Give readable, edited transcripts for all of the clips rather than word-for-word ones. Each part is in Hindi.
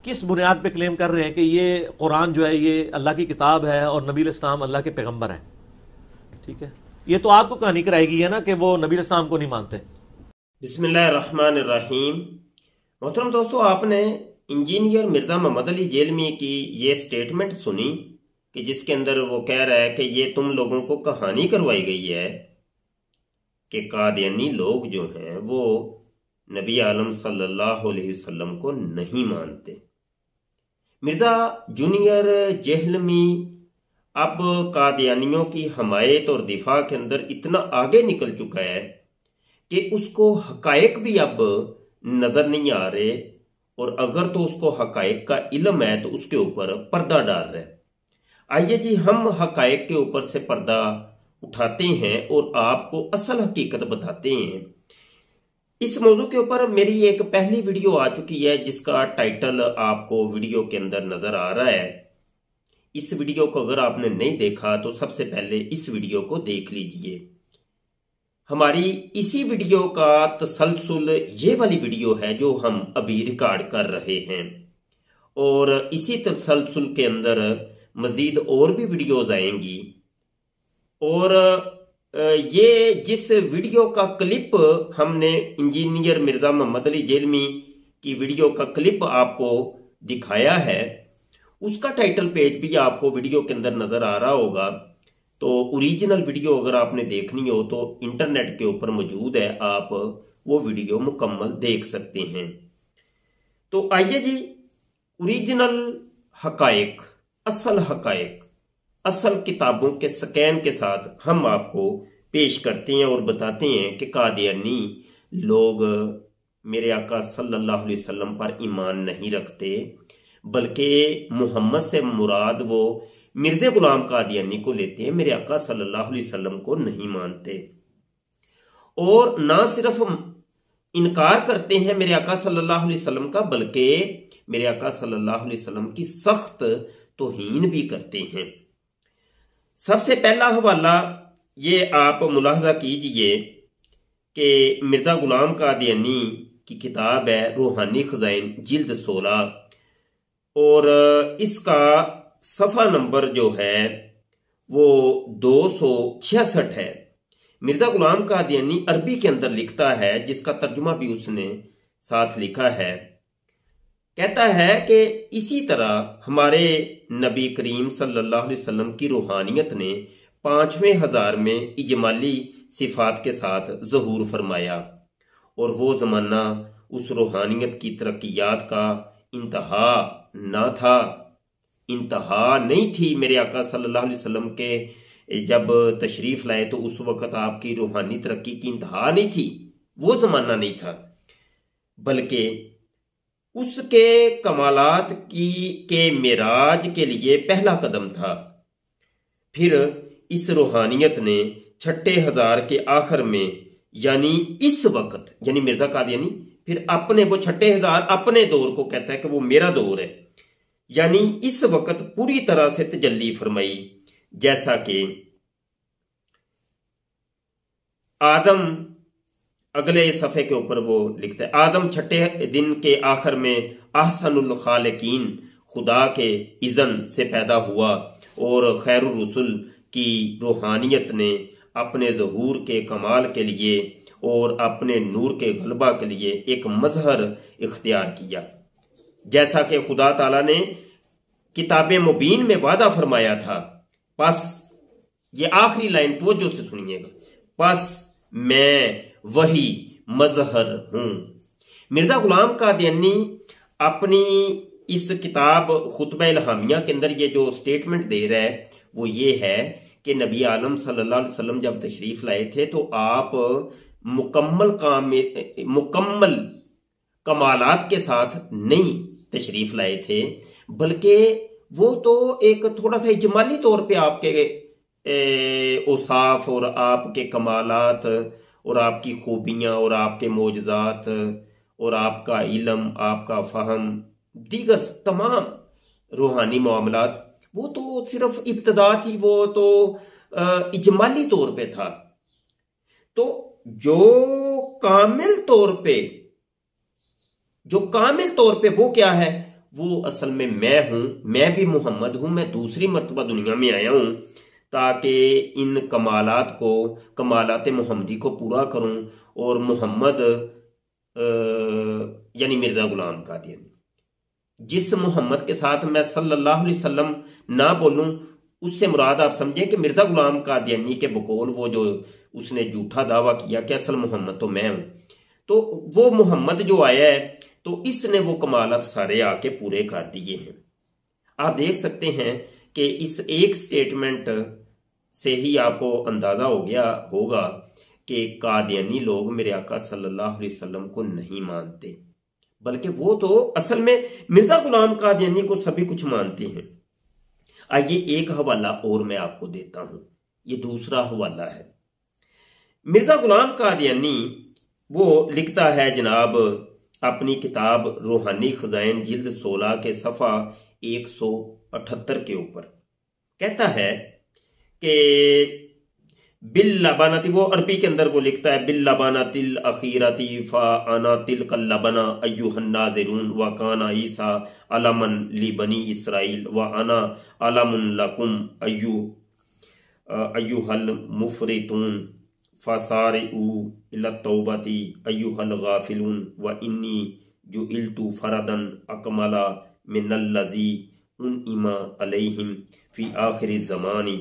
किस बुनियाद पे क्लेम कर रहे हैं कि ये कुरान जो है ये अल्लाह की किताब है और नबी इस्लाम अल्लाह के पैगंबर हैं? ठीक है, ये तो आपको कहानी कराएगी है ना कि वो नबी इस्लाम को नहीं मानते। बिस्मिल्लाहिर्रहमानिर्रहीम। मोहतरम दोस्तों, आपने इंजीनियर मिर्जा मोहम्मद अली जेलमी की ये स्टेटमेंट सुनी कि जिसके अंदर वो कह रहा है कि ये तुम लोगों को कहानी करवाई गई है कि कादियानी लोग जो हैं वो नबी आलम सल्लल्लाहु अलैहि वसल्लम को नहीं मानते। मिर्जा जूनियर जेहलमी अब कादियानियों की हमायत और दिफा के अंदर इतना आगे निकल चुका है कि उसको हकायक भी अब नजर नहीं आ रहे, और अगर तो उसको हकायक का इल्म है तो उसके ऊपर पर्दा डाल रहा है। आइए जी, हम हकायक के ऊपर से पर्दा उठाते हैं और आपको असल हकीकत बताते हैं। इस मौजू के ऊपर मेरी एक पहली वीडियो आ चुकी है जिसका टाइटल आपको वीडियो के अंदर नजर आ रहा है। इस वीडियो को अगर आपने नहीं देखा तो सबसे पहले इस वीडियो को देख लीजिए। हमारी इसी वीडियो का तसलसल ये वाली वीडियो है जो हम अभी रिकॉर्ड कर रहे हैं, और इसी तसलसल के अंदर मजीद और भी वीडियोज आएंगी। और ये जिस वीडियो का क्लिप हमने इंजीनियर मिर्जा मोहम्मद अली जेलमी की वीडियो का क्लिप आपको दिखाया है, उसका टाइटल पेज भी आपको वीडियो के अंदर नजर आ रहा होगा। तो ओरिजिनल वीडियो अगर आपने देखनी हो तो इंटरनेट के ऊपर मौजूद है, आप वो वीडियो मुकम्मल देख सकते हैं। तो आइए जी, ओरिजिनल हकायक, असल हकायक, असल किताबों के स्कैन के साथ हम आपको पेश करते हैं और बताते हैं कि कादियानी लोग मेरे आका सल्लल्लाहु अलैहि वसल्लम पर ईमान नहीं रखते, बल्कि मोहम्मद से मुराद वो मिर्जे गुलाम कादियानी को लेते हैं, मेरे आका सल्लल्लाहु अलैहि वसल्लम को नहीं मानते। और ना सिर्फ इनकार करते हैं मेरे आका सल्लल्लाहु अलैहि वसल्लम का, बल्कि मेरे आका सल्लल्लाहु अलैहि वसल्लम की सख्त तौहीन भी करते हैं। सबसे पहला हवाला ये आप मुलाहजा कीजिए कि मिर्जा गुलाम कादियानी की किताब है रूहानी खजाइन जिल्द 16, और इसका सफ़ा नंबर जो है वो 266 है। मिर्जा गुलाम कादियानी अरबी के अंदर लिखता है, जिसका तर्जुमा भी उसने साथ लिखा है। कहता है कि इसी तरह हमारे नबी करीम सल्लल्लाहु अलैहि वसल्लम की रूहानियत ने 5वें हजार में इजमाली सिफात के साथ ज़हूर फरमाया, और वो ज़माना उस रूहानियत की तरक्कियात का इंतहा ना था, इंतहा नहीं थी। मेरे आका सल्लल्लाहु अलैहि वसल्लम के जब तशरीफ लाए तो उस वक़्त आपकी रूहानी तरक्की की इंतहा नहीं थी, वो ज़माना नहीं था, बल्कि उसके कमालात की के मिराज के लिए पहला कदम था। फिर इस रूहानियत ने 6ठे हजार के आखिर में, यानी इस वक्त, यानी मिर्जा कादियानी फिर अपने वो 6ठे हजार अपने दौर को कहता है कि वो मेरा दौर है, यानी इस वक्त पूरी तरह से तजल्ली फरमाई। जैसा कि आदम, अगले सफ़े के ऊपर वो लिखता है, आदम 6ठे दिन के आखिर में अहसनुल खालिकीन खुदा के इज़न से पैदा हुआ, और खैरुर रसूल की रूहानियत ने अपने ज़हूर के कमाल के लिए और अपने नूर के गलबा के लिए एक मजहर इख्तियार किया। जैसा कि खुदा ताला ने किताबे मुबीन में वादा फरमाया था। बस ये आखिरी लाइन तवज्जो से सुनिएगा, बस मैं वही मजहर हूं। मिर्जा गुलाम कादियानी अपनी इस किताब खुतबा इल्हामिया के अंदर ये जो स्टेटमेंट दे रहा है वो ये है कि नबी आलम सल्लल्लाहु अलैहि वसल्लम जब तशरीफ लाए थे तो आप मुकम्मल कमालात के साथ नहीं तशरीफ लाए थे, बल्कि वो तो एक थोड़ा सा इजमाली तौर पे आपके औसाफ और आपके कमालात और आपकी खूबियां और आपके मोजज़ात और आपका इल्म, आपका फहम, दीगर तमाम रूहानी मामलात, वो तो सिर्फ इब्तदा थी, वो तो इजमाली तौर पे था। तो जो कामिल तौर पे वो क्या है, वो असल में मैं हूं, मैं भी मोहम्मद हूं, मैं दूसरी मर्तबा दुनिया में आया हूं ताकि इन कमालात को, कमालात मोहम्मदी को पूरा करूं और मोहम्मद यानी मिर्जा गुलाम कादियानी, जिस मोहम्मद के साथ मैं सल्लल्लाहु अलैहि वसल्लम ना बोलूं उससे मुराद आप समझें कि मिर्जा गुलाम कादियानी के बकौल वो जो उसने झूठा दावा किया कि असल मोहम्मद तो मैं हूं, तो वो मोहम्मद जो आया है तो इसने वो कमालत सारे आके पूरे कर दिए हैं। आप देख सकते हैं कि इस एक स्टेटमेंट से ही आपको अंदाजा हो गया होगा कि कादियानी लोग मेरे आका सल्लल्लाहु अलैहि वसल्लम को नहीं मानते, बल्कि वो तो असल में मिर्जा गुलाम कादियानी को सभी कुछ मानते हैं। आइए एक हवाला और मैं आपको देता हूं, ये दूसरा हवाला है। मिर्जा गुलाम कादियानी वो लिखता है जनाब अपनी किताब रूहानी खजाइन जिल्द 16 के सफ़ा 178 के ऊपर, कहता है कि बिल लबानती, वो अरबी के अंदर वो लिखता है बिल लबानतिल अखीरती फा आना तिल कल लबना अय्युहन नाज़िरून व काना ईसा अलमन ली बनी इसराइल व आना अलमुन लकुम अय्युहल मुफरितून फसारिऊ इला तौबती अय्युहल गाफिलून व इन्नी जुइल्तु फरदन अकमला मिनल्लज़ी उनइमा अलैहिम फी आखिरी ज़मानी।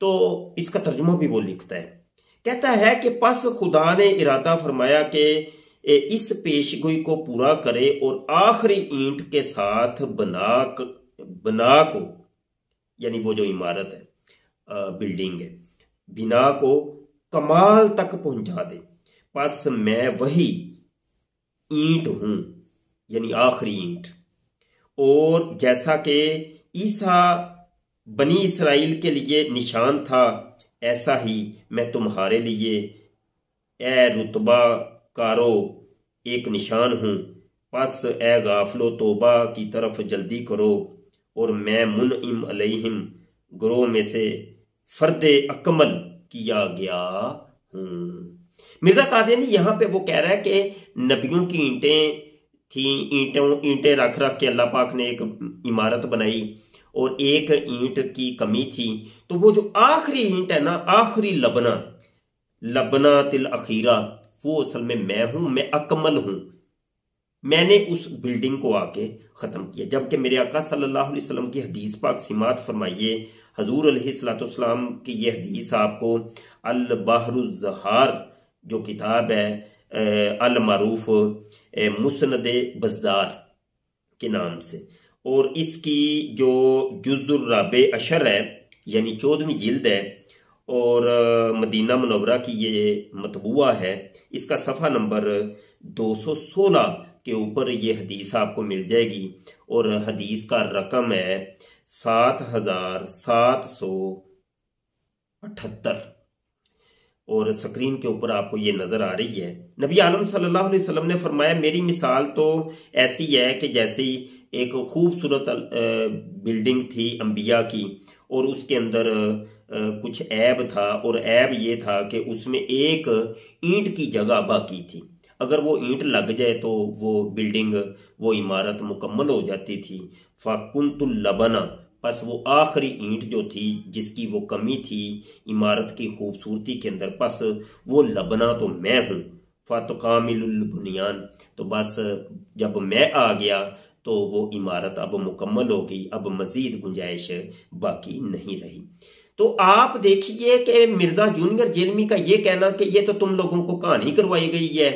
तो इसका तर्जुमा भी वो लिखता है, कहता है कि पस खुदा ने इरादा फरमाया कि इस पेशगोई को पूरा करे और आखिरी ईंट के साथ बना को, यानी वो जो इमारत है, बिल्डिंग है, बिना को कमाल तक पहुंचा दे। पस मैं वही ईंट हूं, यानी आखिरी ईंट, और जैसा कि ईसा बनी इसराइल के लिए निशान था ऐसा ही मैं तुम्हारे लिए ए रुतबा कारो एक निशान हूं। पस ए गाफलो तोबा की तरफ जल्दी करो और मैं मुनइम अलैहिम ग्रोह में से फर्दे अकमल किया गया हूं। मिर्जा कादियानी यहां पे वो कह रहा है कि नबियों की ईंटें थी, ईंटें रख रख के अल्लाह पाक ने एक इमारत बनाई और एक ईंट की कमी थी, तो वो जो आखिरी ईंट है ना, आखिरी लबना तिल अखीरा, वो असल में मैं हूं, मैं अकमल हूं, मैंने उस बिल्डिंग को आके खत्म किया। जबकि मेरे आका सल्लल्लाहु अलैहि वसल्लम की हदीस पाक सिमात फरमाइए, हजूर अलैहिस्सलाम की ये हदीस आपको अल बहरुज़्ज़हार जो किताब है अल मारूफ मुस्नद बज़ार के नाम से, और इसकी जो जुज़ुर राबे अशर है यानी 14वीं जिल्द है और मदीना मुनव्वरा की ये मतबूआ है, इसका सफ़ा नंबर 216 के ऊपर ये हदीस आपको मिल जाएगी और हदीस का रकम है 7778 और स्क्रीन के ऊपर आपको ये नजर आ रही है। नबी आलम सल्लल्लाहु अलैहि वसल्लम ने फरमाया, मेरी मिसाल तो ऐसी है कि जैसी एक खूबसूरत बिल्डिंग थी अंबिया की और उसके अंदर कुछ ऐब था, और ऐब ये था कि उसमें एक ईंट की जगह बाकी थी। अगर वो ईंट लग जाए तो वो बिल्डिंग, वो इमारत मुकम्मल हो जाती थी। फ़कुन्तुल लबना, बस वो आखिरी ईंट जो थी जिसकी वो कमी थी इमारत की खूबसूरती के अंदर, बस वो लबना तो मैं हूँ। फ़तकामिलुल बुनियान, तो बस जब मैं आ गया तो वो इमारत अब मुकम्मल हो गई, अब मजीद गुंजाइश बाकी नहीं रही। तो आप देखिए कि मिर्जा जूनियर जेलमी का ये कहना कि ये तो तुम लोगों को कहानी करवाई गई है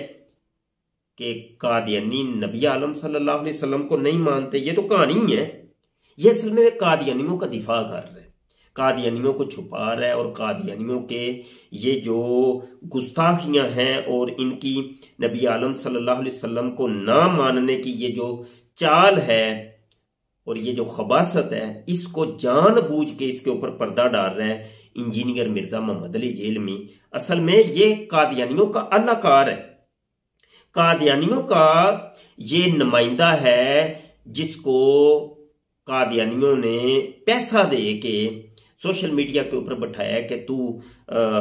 कि कादियानी नबी आलम सल्लल्लाहु अलैहि वसल्लम को नहीं मानते, ये तो कहानी है। ये असल में कादियानियों का दिफा कर रहा है, कादियानियों को छुपा रहा है, और कादियानियों के ये जो गुस्ताखियां हैं और इनकी नबी आलम सल्लल्लाहु अलैहि वसल्लम को ना मानने की ये जो चाल है और ये जो खबासत है, इसको जानबूझ के इसके ऊपर पर्दा डाल रहा है इंजीनियर मिर्जा मोहम्मद अली जेलमी। असल में ये कादियानियों का अलाकार है, कादियानियों का ये नुमाइंदा है जिसको कादियानियों ने पैसा दे के सोशल मीडिया के ऊपर बैठाया कि तू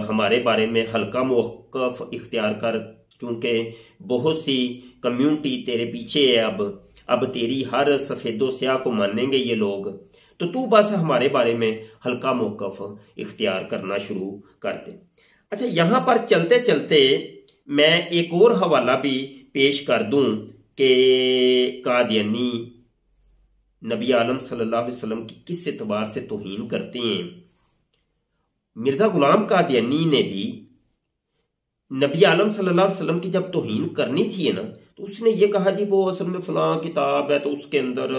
हमारे बारे में हल्का मौक़िफ़ इख्तियार कर, चूंकि बहुत सी कम्युनिटी तेरे पीछे है। अब अब तेरी हर सफेदो स्याह को मानेंगे ये लोग, तो तू बस हमारे बारे में हल्का मौकफ इख्तियार करना शुरू कर दे। अच्छा, यहां पर चलते चलते मैं एक और हवाला भी पेश कर दूं कि कादियानी नबी आलम सल्लल्लाहु अलैहि वसल्लम की किस एतबार से तौहीन करते हैं। मिर्जा गुलाम कादियानी ने भी नबी आलम सल्लल्लाहु अलैहि वसल्लम की जब तौहीन करनी थी ना, तो उसने ये कहा जी वो असल में फलां किताब है, तो उसके अंदर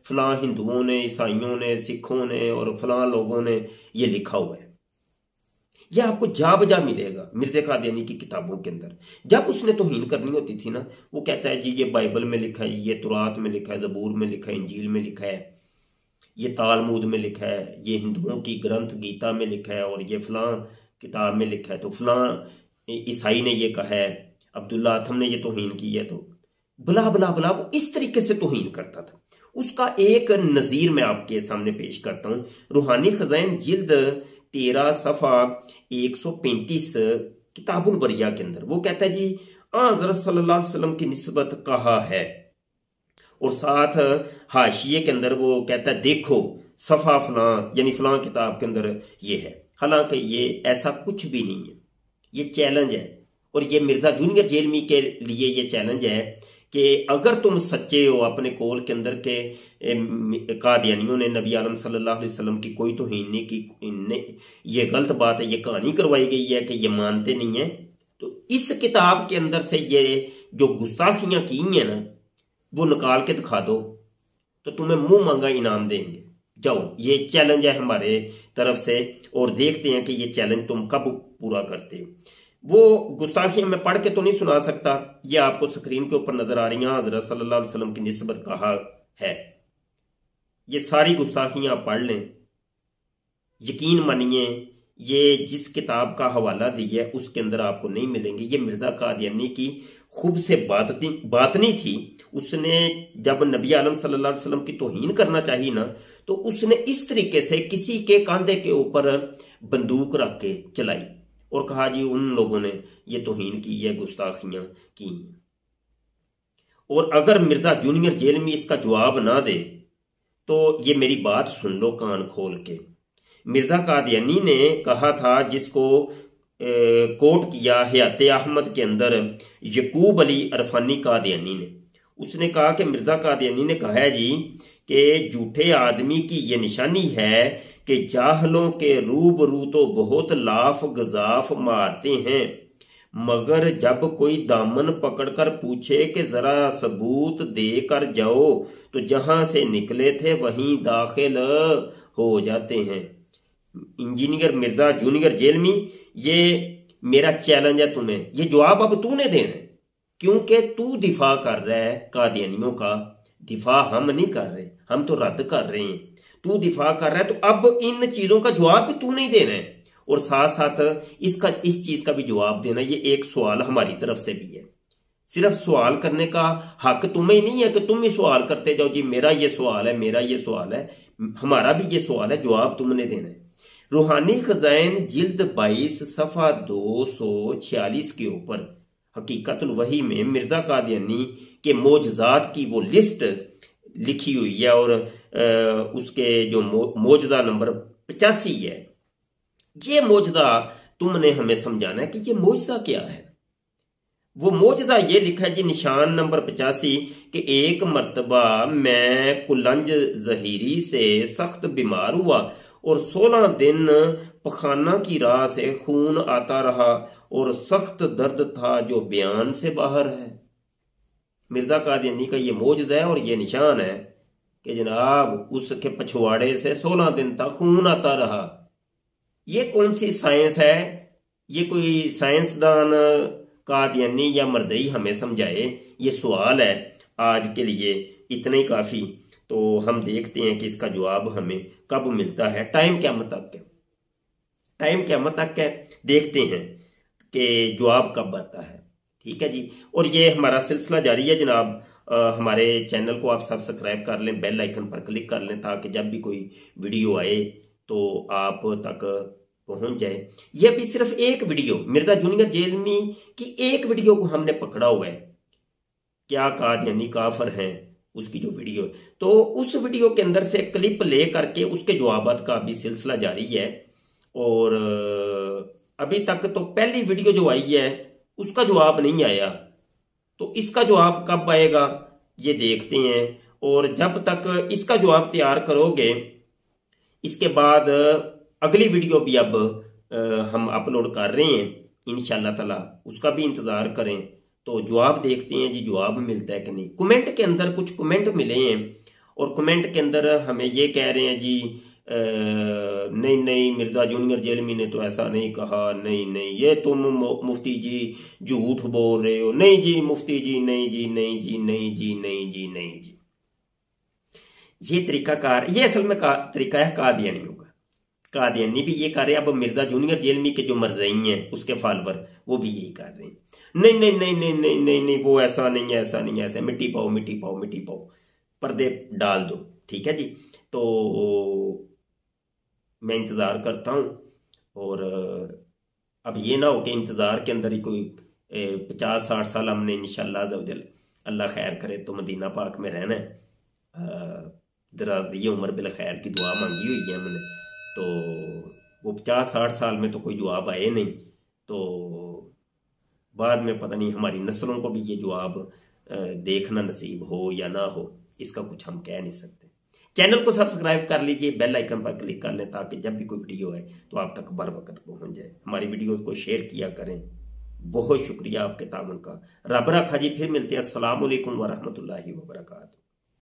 फलां हिंदुओं ने, ईसाइयों ने, सिखों ने और फलां लोगों ने ये लिखा हुआ है। यह आपको जा बजा मिलेगा मिर्जा कादियानी की किताबों के अंदर। जब उसने तौहीन करनी होती थी ना, वो कहता है जी ये बाइबल में लिखा है, ये तुरात में लिखा है, जबूर में लिखा है, इंजील में लिखा है, ये तालमूद में लिखा है, ये हिंदुओं की ग्रंथ गीता में लिखा है, और ये फलां किताब में लिखा है, तो फलां ईसाई ने ये कहा है, अब्दुल्ला अथम ने ये तौहीन की है, तो बला बला बला वो इस तरीके से तौहीन करता था। उसका एक नजीर मैं आपके सामने पेश करता हूं। रूहानी खजाइन जिल्द 13 सफ़ा 135 किताबुल बरिया के अंदर वो कहता है जी हज़रत सल्लल्लाहु अलैहि वसल्लम की निस्बत कहा है, और साथ हाशिये के अंदर वो कहता है देखो सफ़ा फलां यानी फलां किताब के अंदर ये है। हालांकि ये ऐसा कुछ भी नहीं है, ये चैलेंज है, और ये मिर्जा जूनियर जेलमी के लिए ये चैलेंज है कि अगर तुम सच्चे हो अपने कौल के अंदर के कादियानियों ने नबी आलम सल्लल्लाहु अलैहि वसल्लम की कोई तौहीन नहीं की, ये गलत बात है, ये कहानी करवाई गई है कि ये मानते नहीं है, तो इस किताब के अंदर से ये जो गुस्ताखियां की हैं ना वो निकाल के दिखा दो, तो तुम्हें मुंह मांगा इनाम देंगे। जाओ, ये चैलेंज है हमारे तरफ से, और देखते हैं कि ये चैलेंज तुम कब पूरा करते हो। वो गुस्ताखियां मैं पढ़ के तो नहीं सुना सकता, ये आपको स्क्रीन के ऊपर नजर आ रही हैं। हज़रत सल्लल्लाहु अलैहि वसल्लम की निस्बत कहा है, ये सारी गुस्ताखियां आप पढ़ लें। यकीन मानिए ये जिस किताब का हवाला दिया है उसके अंदर आपको नहीं मिलेंगे। ये मिर्जा कादियानी की खूब से बातनी थी। उसने जब नबी आलम सल्लल्लाहु अलैहि वसल्लम की तौहीन करना चाहिए ना, तो उसने इस तरीके से किसी के कंधे के ऊपर बंदूक रख के चलाई और कहा जी उन लोगों ने ये तौहीन की है, गुस्ताखियां की। और अगर मिर्जा जूनियर जेल में इसका जवाब ना दे तो ये मेरी बात सुन लो कान खोल के। मिर्जा कादियानी ने कहा था, जिसको कोट किया हयाते अहमद के अंदर यकूब अली अरफानी कादियानी ने, उसने कहा कि मिर्जा कादियानी ने कहा है जी कि झूठे आदमी की ये निशानी है कि जाहलों के रूबरू तो बहुत लाफ गजाफ मारते हैं, मगर जब कोई दामन पकड़कर पूछे कि जरा सबूत दे कर जाओ तो जहां से निकले थे वहीं दाखिल हो जाते हैं। इंजीनियर मिर्जा जूनियर जेल में ये मेरा चैलेंज है तुम्हें, ये जवाब अब तूने देना है, क्योंकि तू दिफा कर रहा है कादियानियों का। दिफा हम नहीं कर रहे, हम तो रद्द कर रहे हैं। तू दिफा कर रहा है तो अब इन चीजों का जवाब भी तू नहीं देना है, और साथ साथ इस चीज का भी जवाब देना। ये एक सवाल हमारी तरफ से भी है। सिर्फ सवाल करने का हक तुम्हें ही नहीं है कि तुम ही सवाल करते जाओ जी मेरा ये सवाल है, मेरा ये सवाल है, हमारा भी ये सवाल है, जवाब तुमने देना है। रूहानी खजाइन जिल्द 22 सफ़ा 246 के ऊपर हकीकतुल वही में मिर्जा कादियानी के मोजज़ात की वो लिस्ट लिखी हुई है, और उसके जो मोजज़ा नंबर 85 है। ये मोजज़ा तुमने हमें समझाना है कि ये मोजज़ा क्या है। वो मोजज़ा ये लिखा है जी निशान नंबर 85 कि एक मर्तबा मैं कुलंज जहीरी से सख्त बीमार हुआ और 16 दिन पखाना की राह से खून आता रहा और सख्त दर्द था जो बयान से बाहर है। मिर्जा कादियानी का ये मोजज़ा है और ये निशान है कि जनाब उसके पछवाड़े से 16 दिन तक खून आता रहा। ये कौन सी साइंस है? ये कोई साइंसदान कादियानी या मर्दई हमें समझाए। ये सवाल है, आज के लिए इतना ही काफी। तो हम देखते हैं कि इसका जवाब हमें कब मिलता है। टाइम क़यामत तक है, टाइम क़यामत तक है, देखते हैं कि जवाब कब आता है। ठीक है जी। और ये हमारा सिलसिला जारी है जनाब। हमारे चैनल को आप सब्सक्राइब कर लें, बेल आइकन पर क्लिक कर लें, ताकि जब भी कोई वीडियो आए तो आप तक पहुंच जाए। यह भी सिर्फ एक वीडियो, मिर्जा जूनियर जेलमी की एक वीडियो को हमने पकड़ा हुआ है। क्या कादियानी काफिर हैं? उसकी जो वीडियो है, तो उस वीडियो के अंदर से क्लिप ले करके उसके जवाबात का अभी सिलसिला जारी है। और अभी तक तो पहली वीडियो जो आई है उसका जवाब नहीं आया, तो इसका जवाब कब आएगा ये देखते हैं। और जब तक इसका जवाब तैयार करोगे, इसके बाद अगली वीडियो भी अब हम अपलोड कर रहे हैं इंशाल्लाह ताला, उसका भी इंतजार करें। तो जवाब देखते हैं जी जवाब मिलता है कि नहीं। कमेंट के अंदर कुछ कमेंट मिले हैं और कमेंट के अंदर हमें ये कह रहे हैं जी नहीं नहीं मिर्जा जूनियर जेलमी ने तो ऐसा नहीं कहा, नहीं नहीं ये तुम मुफ्ती जी झूठ बोल रहे हो, नहीं जी मुफ्ती जी, नहीं जी नहीं जी नहीं जी नहीं जी नहीं जी। ये तरीकाकार, ये असल में तरीका है कादियानियों का। कादियानी भी ये कर रहे हैं, अब मिर्जा जूनियर जेलमी के जो मरज़ई हैं उसके फॉलोवर वो भी यही कर रहे हैं, नहीं नहीं नहीं नहीं नहीं नहीं नहीं वो ऐसा नहीं है, ऐसा नहीं है, ऐसा मिट्टी पाओ मिट्टी पाओ मिट्टी पाओ, पर्दे डाल दो। ठीक है जी, तो मैं इंतज़ार करता हूँ। और अब ये ना हो कि इंतज़ार के अंदर ही कोई 50-60 साल हमने इंशाअल्लाह अज़्ज़वजल अल्लाह खैर करे तो मदीना पाक में रहना है। दराज़ी उम्र बिल खैर की दुआ मांगी हुई है हमने, तो वो 50-60 साल में तो कोई जवाब आए नहीं, तो बाद में पता नहीं हमारी नस्लों को भी ये जवाब देखना नसीब हो या ना हो, इसका कुछ हम कह नहीं सकते। चैनल को सब्सक्राइब कर लीजिए, बेल आइकन पर क्लिक कर लें ताकि जब भी कोई वीडियो है तो आप तक बर वक्त पहुंच जाए। हमारी वीडियो को शेयर किया करें। बहुत शुक्रिया आपके ताउन का। रब रखा जी, फिर मिलते हैं। अस्सलाम वालेकुम वरहमतुल्लाहि वबरकातुहू।